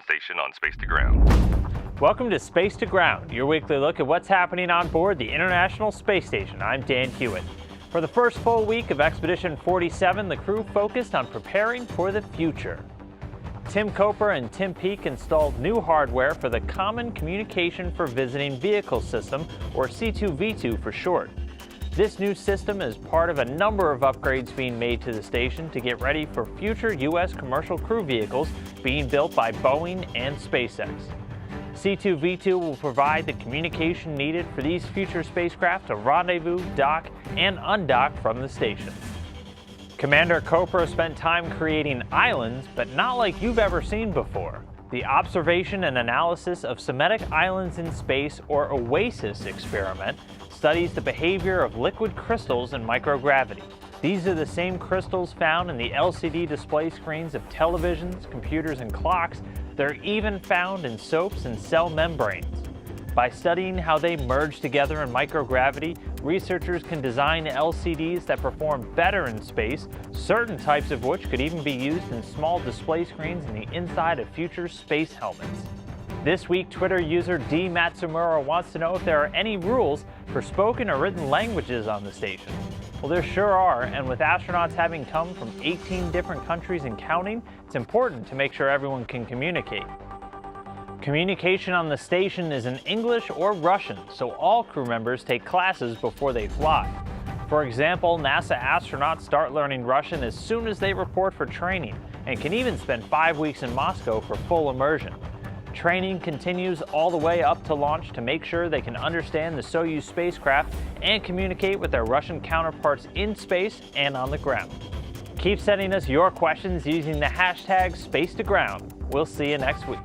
station on Space to Ground. Welcome to Space to Ground, your weekly look at what's happening on board the International Space Station. I'm Dan Hewitt. For the first full week of Expedition 47, the crew focused on preparing for the future. Tim Coper and Tim Peake installed new hardware for the Common Communication for Visiting Vehicle System, or C2V2 for short. This new system is part of a number of upgrades being made to the station to get ready for future U.S. commercial crew vehicles being built by Boeing and SpaceX. C2V2 will provide the communication needed for these future spacecraft to rendezvous, dock, and undock from the station. Commander Coper spent time creating islands, but not like you've ever seen before. The Observation and Analysis of Semitic Islands in Space, or OASIS experiment, studies the behavior of liquid crystals in microgravity. These are the same crystals found in the LCD display screens of televisions, computers, and clocks. They're even found in soaps and cell membranes. By studying how they merge together in microgravity, researchers can design LCDs that perform better in space, certain types of which could even be used in small display screens in the inside of future space helmets. This week, Twitter user D. Matsumura wants to know if there are any rules for spoken or written languages on the station. Well, there sure are, and with astronauts having come from 18 different countries and counting, it's important to make sure everyone can communicate. Communication on the station is in English or Russian, so all crew members take classes before they fly. For example, NASA astronauts start learning Russian as soon as they report for training, and can even spend 5 weeks in Moscow for full immersion. Training continues all the way up to launch to make sure they can understand the Soyuz spacecraft and communicate with their Russian counterparts in space and on the ground. Keep sending us your questions using the hashtag #SpaceToGround. We'll see you next week.